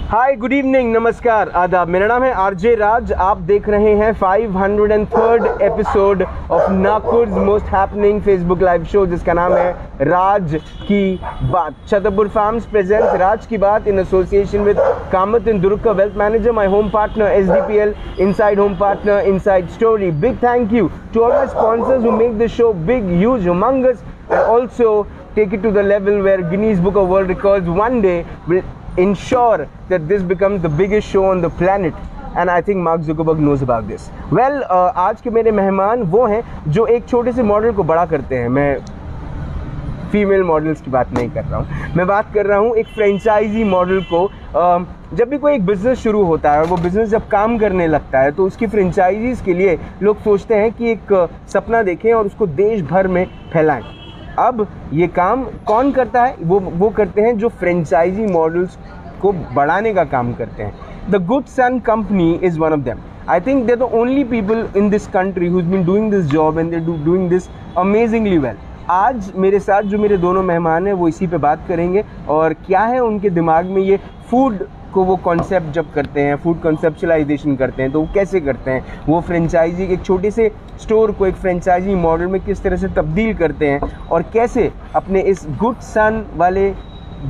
हाय, good evening, नमस्कार, आदाब। मेरा नाम है आरजे राज। आप देख रहे हैं 503rd episode of Nagpur most happening Facebook live show, जिसका नाम है राज की बात। छतरपुर फार्म्स प्रेजेंट्स राज की बात in association with Kamat and Durga wealth manager, my home partner SDPL, inside home partner, inside story. Big thank you to all my sponsors who make the show big, huge, humongous, and also take it to the level where Guinness Book of World Records one day will ensure that this becomes the biggest show on the planet. And I think Mark Zuckerberg knows about this. Well, आज के मेरे मेहमान वो हैं जो एक छोटे से मॉडल को बड़ा करते हैं। मैं फीमेल मॉडल्स की बात नहीं कर रहा हूँ, मैं बात कर रहा हूँ एक फ्रेंचाइजी मॉडल को। जब भी कोई एक बिज़नेस शुरू होता है और वो बिज़नेस जब काम करने लगता है तो उसकी फ्रेंचाइजीज़ के लिए लोग सोचते हैं कि एक सपना देखें और उसको देश भर में फैलाएं। अब ये काम कौन करता है? वो करते हैं जो फ्रेंचाइजी मॉडल्स को बढ़ाने का काम करते हैं। The good son company is one of them. I think they the only people in this country who is been doing this job and they doing this amazingly well. आज मेरे साथ जो मेरे दोनों मेहमान हैं वो इसी पे बात करेंगे और क्या है उनके दिमाग में ये फूड को वो कॉन्सेप्ट जब करते हैं, फूड कॉन्सेप्चुलाइजेशन करते हैं तो वो कैसे करते हैं, वो फ्रेंचाइजी एक छोटे से स्टोर को एक फ्रेंचाइजी मॉडल में किस तरह से तब्दील करते हैं और कैसे अपने इस गुड सन वाले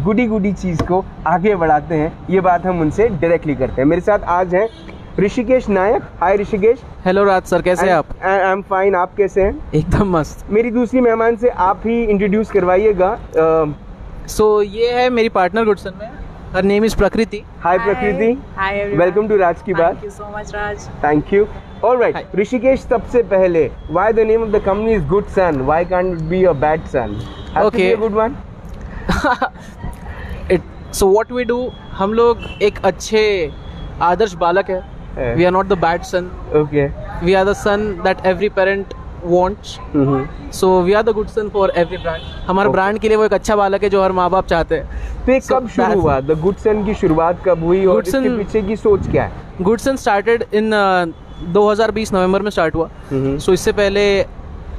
गुडी चीज़ को आगे बढ़ाते हैं। ये बात हम उनसे डायरेक्टली करते हैं। मेरे साथ आज हैं ऋषिकेश नायक। हाय ऋषिकेश। हेलो राज सर, कैसे हैं आप? आई एम फाइन, आप कैसे हैं? एकदम मस्त। मेरी दूसरी मेहमान से आप ही इंट्रोड्यूस करवाइएगा। सो ये है मेरी पार्टनर गुडसन में, her name is Prakriti. Hi Prakriti. Hi everyone. Welcome to Raj ki Baat. Thank you so much Raj. Thank you. Alright Rishikesh, सबसे पहले why the name of the company is good son? Why can't it be a bad son? Okay, good one. So what we do, हम लोग एक अच्छे आदर्श बालक है। We are not the bad son. Okay, we are the son that every parent wants. So we are the good son for every brand. हमारे brand के लिए वो एक अच्छा बालक है जो हर माँ बाप चाहते हैं। तो ये कब शुरू हुआ? द गुड सन की शुरुआत कब हुई और इसके पीछे की सोच क्या है? गुड सन स्टार्टेड इन 2020 नवंबर में स्टार्ट हुआ। सो इससे पहले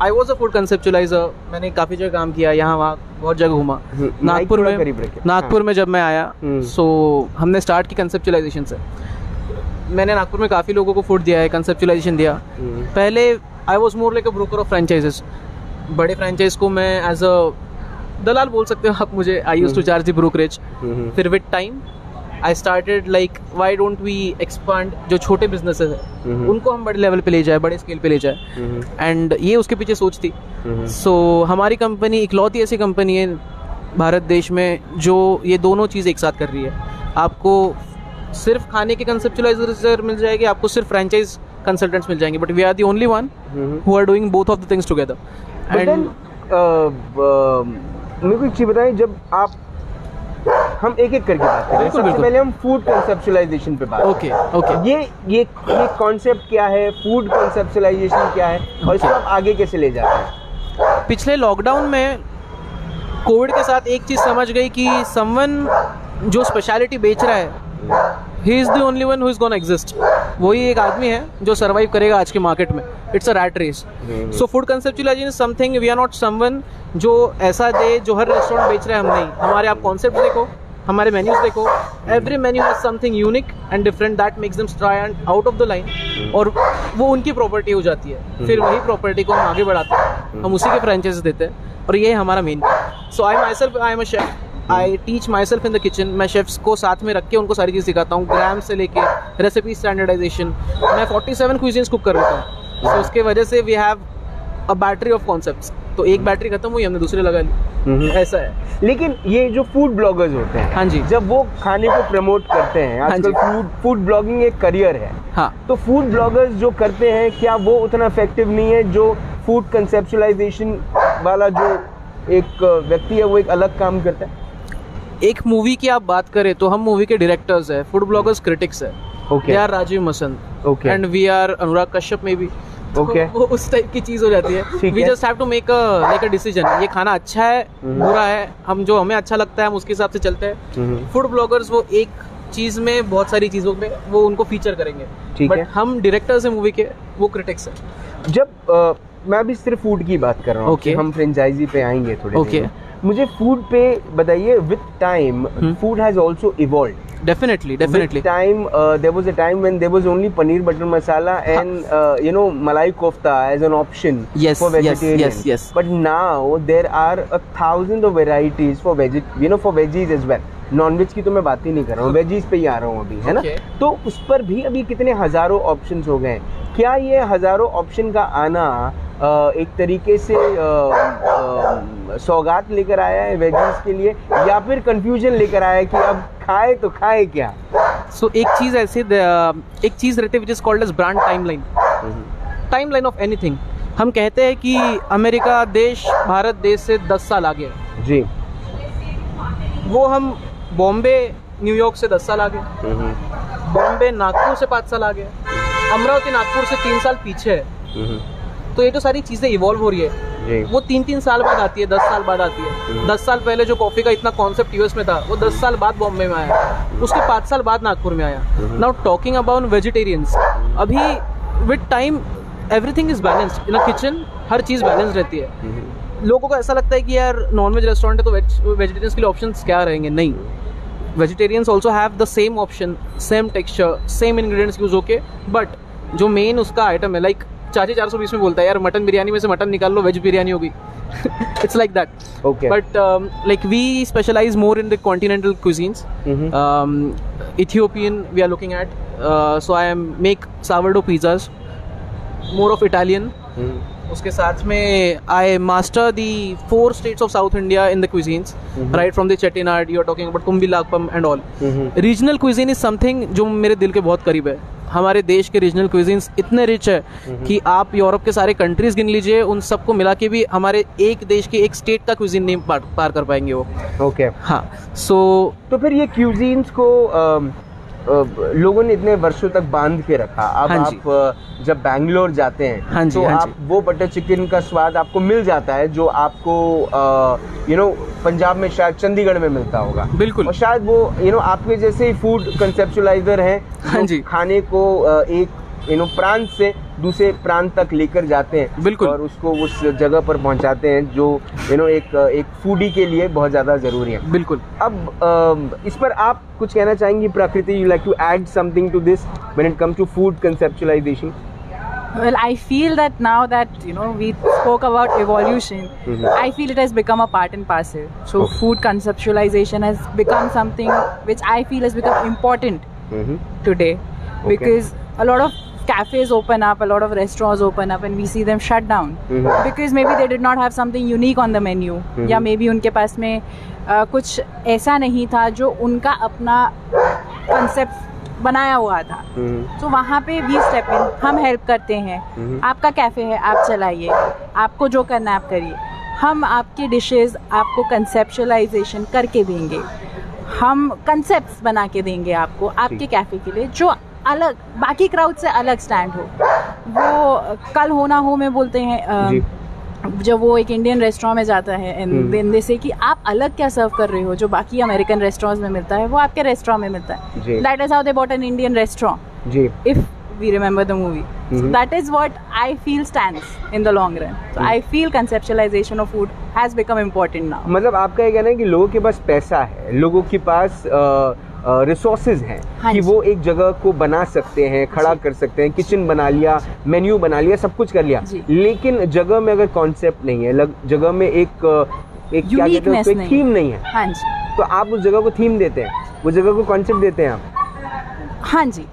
आई वॉज अ फूड कंसेप्चुलाइजर। मैंने काफ़ी जगह काम किया, यहाँ वहाँ बहुत जगह घूमा। नागपुर में जब मैं आया सो हमने स्टार्ट की कंसेप्चुलाइजेशन से। मैंने नागपुर में काफ़ी लोगों को फूड दिया है, कंसेप्चुलाइजेशन दिया। पहले I was more like a broker of franchises. बड़े फ्रेंचाइज को मैं एज अ दलाल बोल सकते हो आप मुझे। I used to charge the brokerage. फिर with time I started like why don't we expand, जो छोटे बिजनेसेस है उनको हम बड़े लेवल पे ले जाए, बड़े स्केल पे ले जाए। एंड ये उसके पीछे सोच थी। सो हमारी कंपनी इकलौती ऐसी कंपनी है भारत देश में जो ये दोनों चीज़ एक साथ कर रही है। आपको सिर्फ खाने के कंसेप्चुलाइजर मिल जाएगी, आपको सिर्फ फ्रेंचाइज कंसल्टेंट्स मिल जाएंगे, but we are the only one who are doing both of the things together. And मेरे को एक चीज़ बताएं, जब आप हम एक एक करके बात करें। सबसे पहले हम फूड कंसेप्चुलाइजेशन पे बात। ओके। ये कॉन्सेप्ट क्या है, फूड कंसेप्चुलाइजेशन क्या है और इसको आप आगे कैसे ले जाते हैं? पिछले लॉकडाउन में कोविड के साथ एक चीज़ समझ गई कि समवन जो स्पेशलिटी बेच रहा है, he is the only one who is gonna exist. वही एक आदमी है जो सर्वाइव करेगा आज के मार्केट में। It's a rat race. So food conceptualization is something, we are not someone जो ऐसा दे जो हर रेस्टोरेंट बेच रहे हैं। हम नहीं, हमारे आप कॉन्सेप्ट देखो, हमारे मेन्यूज देखो। Every menu has something unique and different that makes them stand out of the line, और वो उनकी प्रॉपर्टी हो जाती है। फिर वही प्रॉपर्टी को हम आगे बढ़ाते हैं, हम उसी के फ्रेंचाइज देते हैं, और ये है हमारा main. So I my self, I am a chef. I teach my self in the kitchen. मैं शेफ्स को साथ में रख के उनको सारी चीज़ सिखाता हूँ, ग्राम से लेके रेसिपी स्टैंडर्डाइजेशन। मैं 47 क्विजीन्स कुक कर लेता हूँ। तो उसके वजह से we have a battery of concepts. तो एक बैटरी खत्म हुई, हमने दूसरी लगा ली। ऐसा है। लेकिन ये जो फूड ब्लॉगर्स होते हैं, हाँ जी, जब वो खाने को प्रमोट करते हैं, आजकल फूड ब्लॉगिंग एक करियर है। हाँ, तो फूड ब्लॉगर्स जो करते हैं, क्या वो उतना इफेक्टिव नहीं है जो फूड कंसेप्चुलाइजेशन वाला जो एक व्यक्ति है वो एक अलग काम करता है? एक मूवी की आप बात करें तो हम मूवी के डायरेक्टर्स है, फूड ब्लॉगर्स क्रिटिक्स है। They are Rajeev Masand and we are Anurag Kashyap में भी। वो उस टाइप की चीज हो जाती है। We just have to make a decision, ये खाना अच्छा है बुरा है, हम जो हमें अच्छा लगता है हम उसके हिसाब से चलते हैं। फूड ब्लॉगर्स वो एक चीज में बहुत सारी चीजों में वो उनको फीचर करेंगे, बट हम डायरेक्टर्स हैं मूवी के, वो क्रिटिक्स है। जब मैं अभी सिर्फ फूड की बात कर रहा हूँ, हम फ्रेंचाइजी पे आएंगे थोड़े। मुझे फूड पे बताइए, with time food has also evolved. Definitely. There was a time when there was only paneer butter masala and malai kofta as an option for vegetarians. Yes. But now there are 1,000 of varieties for veggies as well. Nonveg की तो मैं बात ही नहीं कर रहा हूँ, veggies पे ही आ रहा हूँ अभी, है ना? तो उस पर भी अभी कितने हजारों ऑप्शंस हो गए हैं। क्या ये हजारों ऑप्शन का आना एक तरीके से सौगात लेकर आया है वेजीज के लिए, या फिर कंफ्यूजन लेकर आया है कि अब खाए तो खाए क्या? सो एक चीज रहती है which is called as brand timeline of anything. हम कहते हैं कि अमेरिका देश भारत देश से 10 साल आगे है जी, वो हम बॉम्बे न्यूयॉर्क से 10 साल आगे, बॉम्बे नागपुर से 5 साल आगे, अमरावती नागपुर से 3 साल पीछे है। तो ये जो सारी चीज़ें इवॉल्व हो रही है वो 3-3 साल बाद आती है, 10 साल बाद आती है। 10 साल पहले जो कॉफ़ी का इतना कॉन्सेप्ट यूएस में था वो 10 साल बाद बॉम्बे में आया, उसके 5 साल बाद नागपुर में आया। नाउ टॉकिंग अबाउट वेजिटेरियंस, अभी with time everything is balanced in a kitchen, her cheese balance रहती है। लोगों को ऐसा लगता है कि यार नॉनवेज रेस्टोरेंट है तो वेजिटेरियंस के लिए ऑप्शंस क्या रहेंगे? नहीं, vegetarians also have the same option, same texture, same ingredients use होके, बट जो मेन उसका आइटम है, लाइक चाची 420 में बोलता है यार मटन बिरयानी में से मटन निकाल लो, वेज बिरयानी होगी। It's like that. Okay. But like we specialize more in the continental cuisines. Ethiopian we are looking at. So I make sourdough pizzas, more of Italian. उसके साथ में I master the 4 states of South India in the cuisines, right from the Chettinad, you are talking about Kumbilakpam and all. Regional cuisine is something जो मेरे दिल के बहुत करीब है। हमारे देश के रीजनल क्विजीन्स इतने रिच है कि आप यूरोप के सारे कंट्रीज गिन लीजिए, उन सबको मिला के भी हमारे एक देश के एक स्टेट का क्विजीन नहीं पार कर पाएंगे वो। ओके हाँ, तो फिर ये क्विजीन्स को लोगों ने इतने वर्षों तक बांध के रखा। अब आप जब बैंगलोर जाते हैं तो आप वो बटर चिकन का स्वाद आपको मिल जाता है जो आपको पंजाब में शायद चंडीगढ़ में मिलता होगा। बिल्कुल। और शायद वो आपके जैसे ही फूड कंसेप्चुलाइजर हैं, खाने को एक प्रांत से दूसरे प्रांत तक लेकर जाते हैं। बिल्कुल। और उसको उस जगह पर पहुंचाते हैं जो एक फूडी के लिए बहुत ज़्यादा ज़रूरी है। बिल्कुल। अब इस पर आप कुछ कहना चाहेंगी Prakriti? You like to add something to this when it comes to food conceptualization? Well, I feel that now that we spoke about evolution, I feel it has become a part and parcel. So food conceptualization has become something which I feel has become important today, because a lot of cafes open up, a lot of restaurants open up, and we see them shut down because maybe they did not have something unique on the menu, या maybe उनके पास में कुछ ऐसा नहीं था जो उनका अपना concept बनाया हुआ था। तो वहाँ पे वी स्टेप इन, हम हेल्प करते हैं। आपका कैफ़े है, आप चलाइए, आपको जो करना है आप करिए, हम आपके डिशेस आपको कंसेप्चुलाइजेशन करके देंगे, हम कंसेप्ट्स बना के देंगे आपको आपके कैफ़े के लिए जो अलग बाकी क्राउड से अलग स्टैंड हो। वो कल हो ना हो में बोलते हैं जब वो एक इंडियन रेस्टोरेंट में जाता है एंड देन दे से कि आप अलग क्या सर्व कर रहे हो जो बाकी अमेरिकन रेस्टोरेंट्स में मिलता है वो आपके रेस्टोरेंट में मिलता है। That is how they bought an Indian restaurant, if we remember the movie. So that is what I feel stands in the long run. So I feel conceptualization of food has become important now. मतलब आपका ये कहना है कि लोगों के पास पैसा है, लोगों के पास रिसोर्सेज हैं कि वो एक जगह को बना सकते हैं, खड़ा कर सकते हैं, किचन बना लिया, मेन्यू बना लिया, सब कुछ कर लिया, लेकिन जगह में अगर कॉन्सेप्ट नहीं है, जगह में एक क्या कहते हैं उसको, थीम नहीं है। हाँ जी। तो आप उस जगह को थीम देते हैं, वो जगह को कॉन्सेप्ट देते हैं आप? हाँ जी,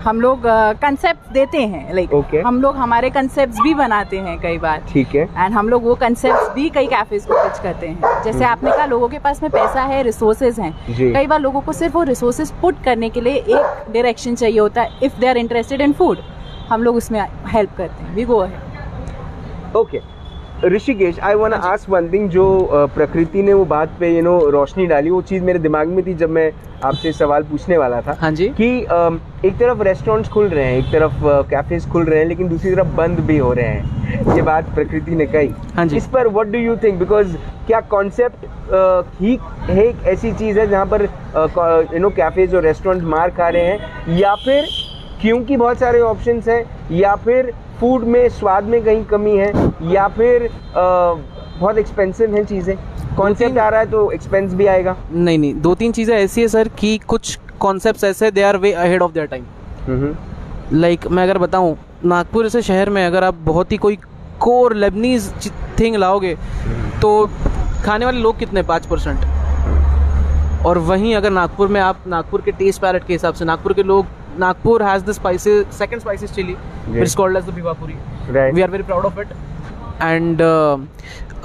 हम लोग कंसेप्ट देते हैं, लाइक हम लोग हमारे कंसेप्ट्स भी बनाते हैं कई बार। ठीक है। एंड हम लोग वो कंसेप्ट्स भी कई कैफेज को पिच करते हैं। जैसे आपने कहा लोगों के पास में पैसा है, रिसोर्सेज हैं, कई बार लोगों को सिर्फ वो रिसोर्सेज पुट करने के लिए एक डायरेक्शन चाहिए होता है। If they are interested in food, हम लोग उसमें हेल्प करते हैं। We go ahead. Okay Rishikesh, I want to ask one thing. जो प्रकृति ने वो बात पे रोशनी डाली, वो चीज़ मेरे दिमाग में थी जब मैं आपसे सवाल पूछने वाला था। हाँ जी। कि एक तरफ रेस्टोरेंट्स खुल रहे हैं, एक तरफ कैफेज खुल रहे हैं, लेकिन दूसरी तरफ बंद भी हो रहे हैं। ये बात प्रकृति ने कही। हाँ जी। इस पर what do you think? Because क्या कॉन्सेप्ट ही है एक ऐसी चीज़ है जहाँ पर कैफेज और रेस्टोरेंट मार खा रहे हैं, या फिर क्योंकि बहुत सारे ऑप्शंस हैं, या फिर फूड में स्वाद में कहीं कमी है, या फिर बहुत एक्सपेंसिव हैं चीज़ें? कॉन्सेप्ट आ रहा है तो एक्सपेंस भी आएगा? नहीं, 2-3 चीज़ें ऐसी है सर कि कुछ कॉन्सेप्ट्स ऐसे they are way ahead of their time. Like मैं अगर बताऊं, नागपुर जैसे शहर में अगर आप बहुत ही कोई कोर लेबनीज थिंग लाओगे तो खाने वाले लोग कितने, 5%। और वहीं अगर नागपुर में आप नागपुर के टेस्ट पैलेट के हिसाब से नागपुर के लोग, Nagpur has the spices, second spices chilli which is called as the Bhiwapuri. We are very proud of it and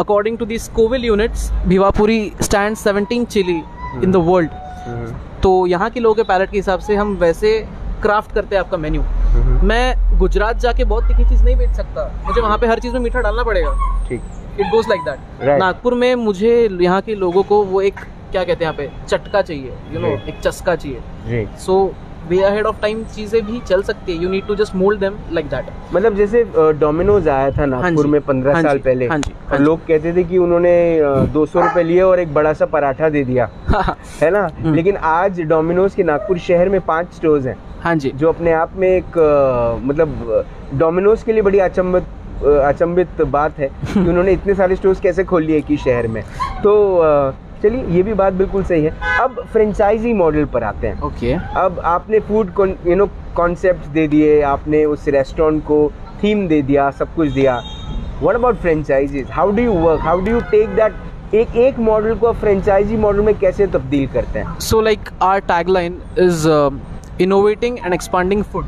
according to the Scoville units, Bhivapuri stands 17 chili in the world. तो यहाँ के लोगों के पैलेट के हिसाब से हम वैसे क्राफ्ट करते हैं आपका मेन्यू। मैं गुजरात जाके बहुत तीखी चीज़ नहीं बेच सकता, मुझे वहाँ पे हर चीज़ में मीठा डालना पड़ेगा। ठीक, it goes like that. Nagpur में मुझे यहाँ के लोगों को वो एक क्या कहते हैं यहाँ पे, चटका चाहिए, यू नो, एक चस्का चाहिए। So way ahead of time चीजें भी चल सकती है, you need to just mould them like that. मतलब जैसे डोमिनोज आया था नागपुर में 15 साल पहले, और लोग कहते थे कि उन्होंने 200 रुपए लिए और एक बड़ा सा पराठा दे दिया, है ना। लेकिन आज डोमिनोज के नागपुर शहर में 5 स्टोर्स हैं। हाँ जी, जो अपने आप में एक मतलब डोमिनोज के लिए बड़ी अचंभित बात है कि उन्होंने इतने सारे स्टोर्स कैसे खोल लिए कि शहर में। तो चलिए, ये भी बात बिल्कुल सही है। अब फ्रेंचाइजी मॉडल पर आते हैं। ओके, अब आपने फूड कॉन्सेप्ट दे दिए, आपने उस रेस्टोरेंट को थीम दे दिया, सब कुछ दिया। What about franchisees? How do you work? How do you take that एक मॉडल को फ्रेंचाइजी मॉडल में कैसे तब्दील करते हैं? So like our tagline is innovating and expanding food.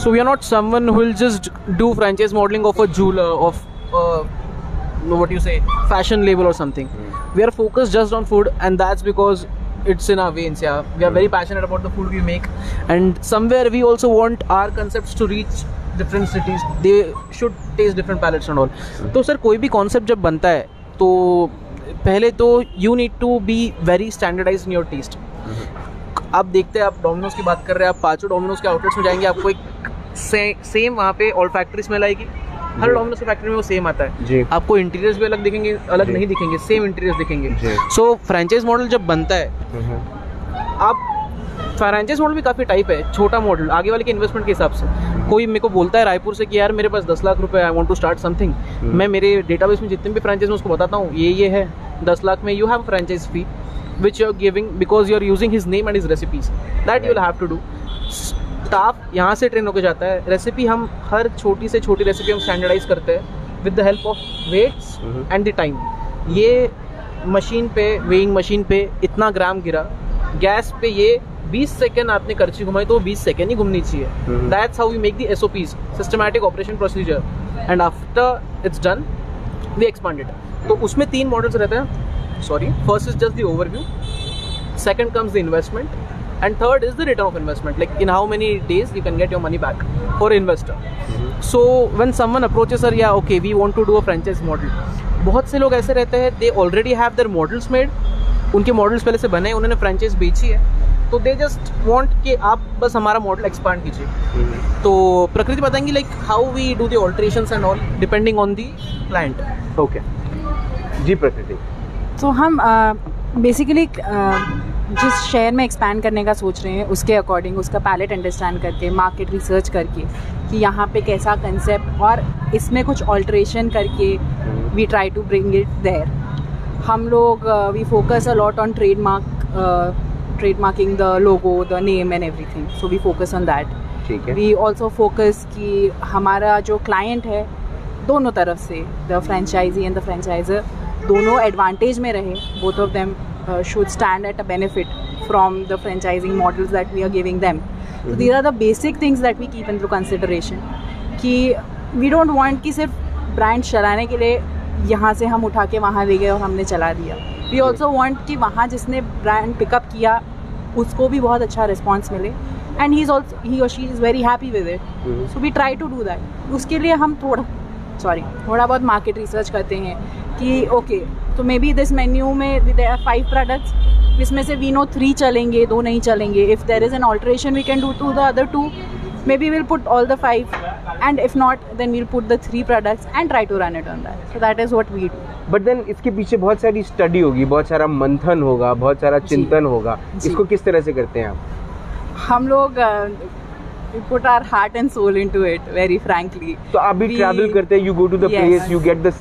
So we are not someone who will just do franchise modeling of a jeweler, of what you say, fashion label or something. We are focused just on food, and that's because it's in our veins. Yeah, we are very passionate about the food we make, and somewhere we also want our concepts to reach different cities. They should taste different palates and all. तो sir कोई भी concept जब बनता है तो पहले तो you need to be very standardized in your taste. आप देखते हैं, आप डोमिनोज की बात कर रहे हैं, आप 5 डोमिनोज के आउटलेट्स में जाएंगे, आपको एक सेम वहाँ पे ऑल फैक्ट्री स्मेल आएगी। हर डोमिनोज की फैक्ट्री में वो सेम आता है। आपको इंटीरियर्स भी अलग दिखेंगे, अलग नहीं दिखेंगे, सेम इंटीरियर्स दिखेंगे। सो फ्रेंचाइज मॉडल जब बनता है, आप फ्रेंचाइज मॉडल भी काफ़ी टाइप है। छोटा मॉडल आगे वाले के इन्वेस्टमेंट के हिसाब से, कोई मेरे को बोलता है रायपुर से कि यार मेरे पास 10 लाख रुपए, I want to start something. मैं मेरे डेटाबेस में जितने भी फ्रेंचाइज में उसको बताता हूँ, ये है 10 लाख में you have franchise fee which you are giving because you are using his name and his recipes, that you will have to do. Staff यहाँ से ट्रेन होकर जाता है, रेसिपी हम हर छोटी से छोटी रेसिपी हम स्टैंडर्डाइज करते हैं with the help of weights and the time. ये मशीन पे, वेइंग मशीन पे इतना ग्राम गिरा, गैस पे ये 20 सेकेंड आपने करची घुमाई तो 20 सेकेंड ही घूमनी चाहिए। That's how we make the SOPs, systematic operation procedure, and after it's done we expand it. तो उसमें 3 मॉडल्स रहते हैं। First is just the overview, second comes the investment, and third is the return of investment, like in how many days you can get your money back for investor. So when someone approaches her, yeah, okay, we want to do a franchise model, बहुत से लोग ऐसे रहते हैं, they already have their models made, उनके models पहले से बने हैं, उन्होंने फ्रेंचाइज बेची है, तो they just want कि आप बस हमारा मॉडल एक्सपांड कीजिए। तो प्रकृति बताएंगी like how we do the alterations and all depending on the client. Okay ji Prakriti. तो हम बेसिकली जिस शहर में एक्सपैंड करने का सोच रहे हैं उसके अकॉर्डिंग उसका पैलेट अंडरस्टैंड करके, मार्केट रिसर्च करके कि यहाँ पे कैसा कंसेप्ट और इसमें कुछ ऑल्ट्रेशन करके we try to bring it there. हम लोग we focus a lot on trademarking the logo, the name and everything, so we focus on that. ठीक है। We also focus कि हमारा जो client है दोनों तरफ से, the franchisee and the franchisor, दोनों एडवांटेज में रहे, both of them should stand at a benefit from the franchising models that we are giving them. So these are the basic things that we keep into consideration कि we don't want कि सिर्फ brand चलाने के लिए यहाँ से हम उठा के वहाँ ले गए और हमने चला दिया। We also want कि वहाँ जिसने ब्रांड पिकअप किया उसको भी बहुत अच्छा रिस्पॉन्स मिले, and he or she is very happy with it. So we try to do that. उसके लिए हम थोड़ा बहुत मार्केट रिसर्च करते हैं कि ओके तो मे बी दिस मेन्यू में देयर आर 5 प्रोडक्ट्स, इसमें से वी नो 3 चलेंगे, 2 नहीं चलेंगे। If there is an alteration we can do to the other 2, maybe will put all the 5 and if not then we'll put the 3 products and try to run it on that. So that is what we do. But then इसके पीछे बहुत सारी study होगी, बहुत सारा मंथन होगा, बहुत सारा चिंतन होगा, इसको किस तरह से करते हैं आप? हम लोग We put our heart and soul into it, very frankly. तो आप भी travel करते हैं, you go to the place, you get the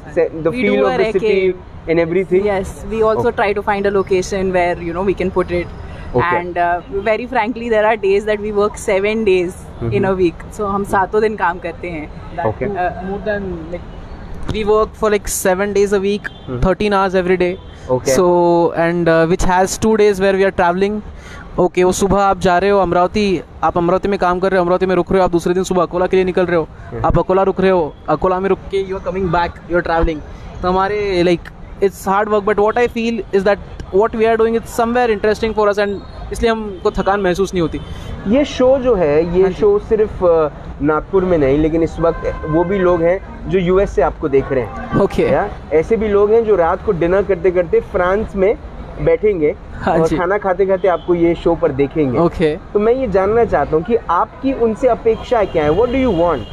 feel of the city and everything. Yes, we also try to find a location where we can put it. Okay. And very frankly, there are days that we work 7 days in a week. So हम 7 दिन काम करते हैं. Okay. More than like we work for like 7 days a week, 13 hours every day. Okay. So and which has 2 days where we are traveling. Okay, वो सुबह आप जा रहे हो अमरावती, आप अमरावती में काम कर रहे हो, अमरावती में रुक रहे हो, आप दूसरे दिन सुबह अकोला के लिए निकल रहे हो, आप अकोला रुक रहे हो, अकोला में रुक के you are coming back, you are travelling. तो हमारे like it's hard work, but what I feel is that what we are doing it's somewhere interesting for us, and इसलिए हमको थकान महसूस नहीं होती. ये शो जो है, ये शो सिर्फ नागपुर में नहीं, लेकिन इस वक्त वो भी लोग हैं जो यूएस से आपको देख रहे हैं. ओके. ऐसे भी लोग हैं जो रात को डिनर करते करते फ्रांस में बैठेंगे और खाना खाते खाते आपको ये शो पर देखेंगे. ओके. तो मैं ये जानना चाहता हूँ कि आपकी उनसे अपेक्षाएं क्या है. What do you want?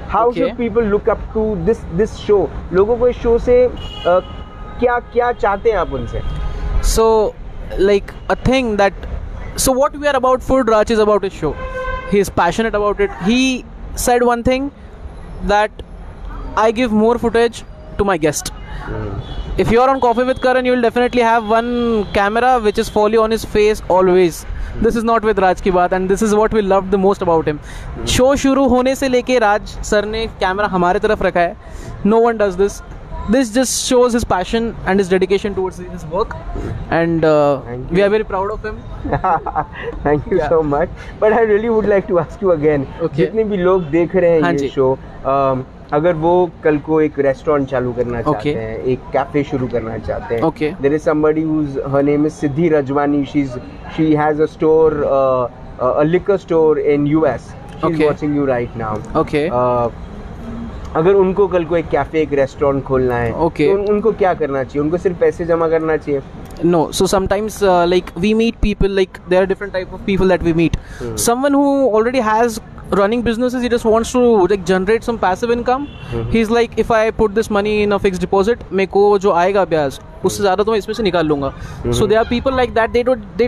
How should people look up to this show? लोगों को इस शो से क्या क्या चाहते हैं आप उनसे? So like a thing that, so what we are about food, Raj is about his show. He is passionate about it. He said one thing, that I give more footage to my guest. If you are on Coffee with Karan, you will definitely have one camera which is fully on his face always. This is not with Raj की बात, and this is what we love the most about him. Show शुरू होने से लेके राज sir ने camera हमारे तरफ रखा है. No one does this. This just shows his passion and his dedication towards his work, and we are very proud of him. Thank you so much. But I really would like to ask you again. Okay. जितने भी लोग देख रहे हैं ये show, अगर वो कल को एक रेस्टोरेंट चालू करना चाहते हैं, एक कैफे शुरू करना चाहते हैं, there is somebody whose her name is Siddhi Rajwani. She has a store, a liquor store in US. She's watching you right now. Okay. अगर उनको कल को एक कैफे, एक रेस्टोरेंट खोलना है, तो उनको क्या करना चाहिए? उनको सिर्फ पैसे जमा करना चाहिए? No, so sometimes like we meet people, like there are different type of people that we meet. Someone who already has running businesses, he just wants to like generate some passive income. He's like, if I put this money in a fixed deposit, मेरे को जो आएगा ब्याज उससे ज़्यादा तो मैं इसमें से निकाल लूँगा. So there are people like that. They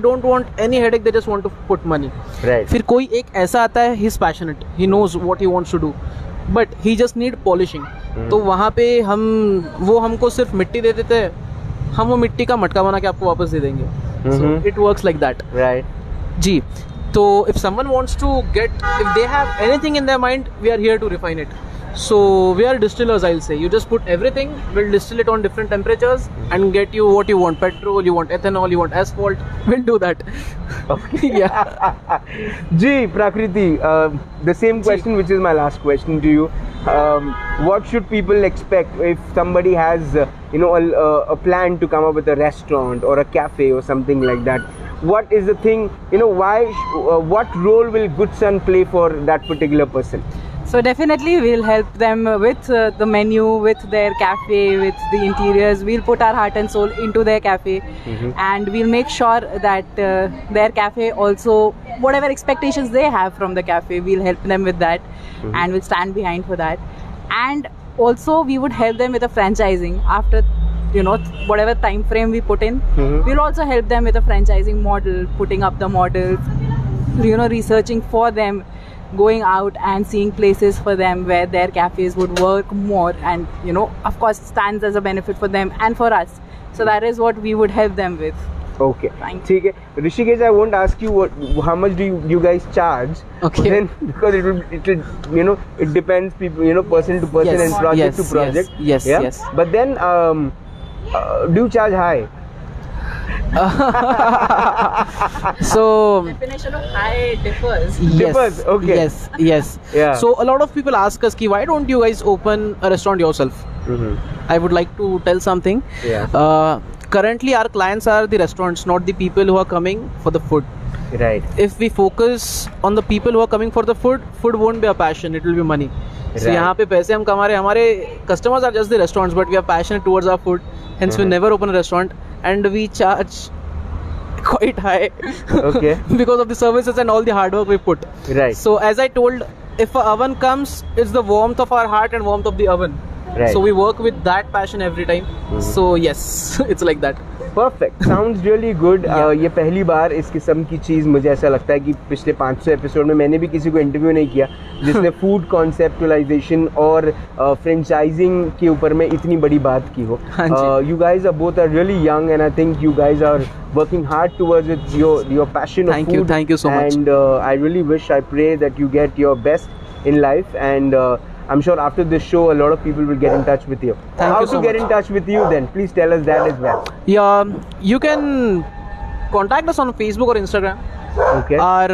don't want any headache. They just want to put money. Right. फिर कोई एक ऐसा आता है, he's passionate. He knows what he wants to do. But he just need polishing. तो वहाँ पे वो हमको सिर्फ मिट्टी दे देते हैं, हम वो मिट्टी का मटका बना के आपको वापस दे देंगे. So it works like that. Right ji. तो if someone wants to get, if they have anything in their mind, we are here to refine it. So we are distillers, I'll say. You just put everything, we'll distill it on different temperatures and get you what you want. Petrol, you want ethanol, you want asphalt. We'll do that. Okay. Yeah. Ji, Prakriti, the same question, which is my last question to you. What should people expect if somebody has, a plan to come up with a restaurant or a cafe or something like that? What is the thing, what role will Good Sun play for that particular person? So definitely we'll help them with the menu, with their cafe, with the interiors. We'll put our heart and soul into their cafe, and we'll make sure that their cafe also, whatever expectations they have from the cafe, we'll help them with that, and we'll stand behind for that. And also we would help them with the franchising after whatever time frame we put in. We'll also help them with a franchising model, putting up the models, researching for them, going out and seeing places for them where their cafes would work more, and of course stands as a benefit for them and for us. So that is what we would help them with. Okay. ठीक है. Rishikesh, I won't ask you how much do you guys charge. Okay. Then because it depends people, person to person and project to project. Yes. Yes. But then do you charge high? So Definition of high differs. Differs. Okay. Yes. Yeah. So a lot of people ask us, why don't you guys open a restaurant yourself? I would like to tell something. Yeah. Currently our clients are the restaurants, not the people who are coming for the food. Right. If we focus on the people who are coming for the food won't be a passion, it will be money. So यहाँ पे पैसे हम कमा रहे हैं, हमारे customers are just the restaurants, but we are passionate towards our food. Hence we never open a restaurant, and we charge quite high. Okay. Because of the services and all the hard work we put. Right. So as I told, if an oven comes, it's the warmth of our heart and warmth of the oven. Right. So we work with that passion every time. So yes, it's like that. Perfect. Sounds really good. ये पहली बार इस किस्म की चीज़ मुझे ऐसा लगता है कि पिछले 500 एपिसोड में मैंने भी किसी को इंटरव्यू नहीं किया जिसने फूड कॉन्सेप्टुलाइजेशन और फ्रेंचाइजिंग के ऊपर में इतनी बड़ी बात की हो. You guys are both are really young and I think you guys are working hard towards it, your passion of food. Thank you so much. And I really wish, I pray that you get your best in life, and I'm sure after this show a lot of people will get in touch with you. How to get in touch with you then? Please tell us that as well. Yeah, you can contact us on Facebook or Instagram. Okay. Our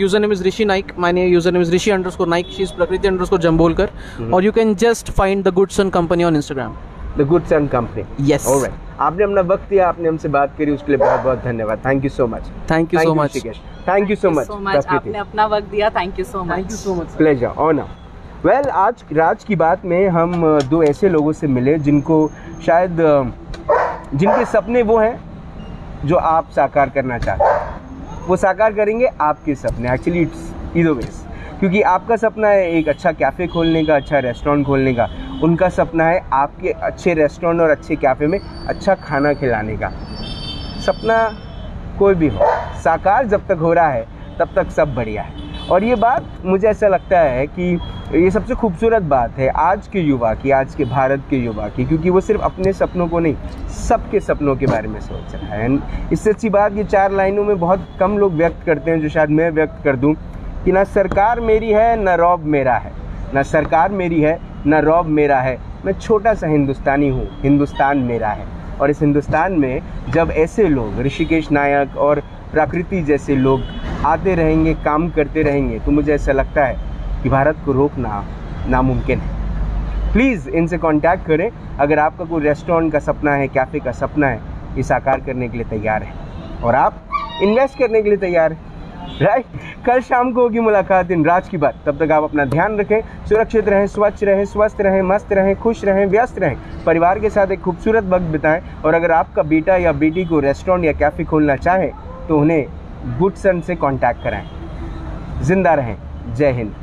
username is Rishi Naik. My username is Rishi_Naik. She's Prakriti_Jambolkar. Or you can just find the Good Son Company on Instagram. The Good Son Company. Yes. All right. आपने अपना वक्त दिया, आपने हमसे बात करी, उसके लिए बहुत बहुत धन्यवाद. Thank you so much. Thank you so much. Thank you so much. आपने अपना वक्त दिया. Thank you so much. Thank you so much. Pleasure. Honor. Well, आज राज की बात में हम दो ऐसे लोगों से मिले जिनको शायद जिनके सपने वो हैं जो आप साकार करना चाहते हैं. वो साकार करेंगे आपके सपने. एक्चुअली इट्स ईदर वेज, क्योंकि आपका सपना है एक अच्छा कैफ़े खोलने का, अच्छा रेस्टोरेंट खोलने का. उनका सपना है आपके अच्छे रेस्टोरेंट और अच्छे कैफ़े में अच्छा खाना खिलाने का. सपना कोई भी हो, साकार जब तक हो रहा है तब तक सब बढ़िया है. और ये बात मुझे ऐसा लगता है कि ये सबसे खूबसूरत बात है आज के युवा की, आज के भारत के युवा की, क्योंकि वो सिर्फ अपने सपनों को नहीं, सबके सपनों के बारे में सोच रहा है. एंड इससे अच्छी बात ये 4 लाइनों में बहुत कम लोग व्यक्त करते हैं, जो शायद मैं व्यक्त कर दूं कि ना सरकार मेरी है ना रौब मेरा है, ना सरकार मेरी है ना रौब मेरा है, मैं छोटा सा हिंदुस्तानी हूँ, हिंदुस्तान मेरा है. और इस हिंदुस्तान में जब ऐसे लोग, ऋषिकेश नायक और प्रकृति जैसे लोग आते रहेंगे, काम करते रहेंगे, तो मुझे ऐसा लगता है कि भारत को रोकना नामुमकिन है. प्लीज़ इनसे कांटेक्ट करें अगर आपका कोई रेस्टोरेंट का सपना है, कैफ़े का सपना है, ये साकार करने के लिए तैयार है और आप इन्वेस्ट करने के लिए तैयार हैं. राइट. कल शाम को होगी मुलाकात इन राज की बात. तब तक आप अपना ध्यान रखें, सुरक्षित रहें, स्वच्छ रहें, स्वस्थ रहें, मस्त रहें, खुश रहें, व्यस्त रहें, परिवार के साथ एक खूबसूरत वक्त बिताएं. और अगर आपका बेटा या बेटी को रेस्टोरेंट या कैफ़े खोलना चाहे तो उन्हें गुड सन से कांटेक्ट कराएं. जिंदा रहें. जय हिंद.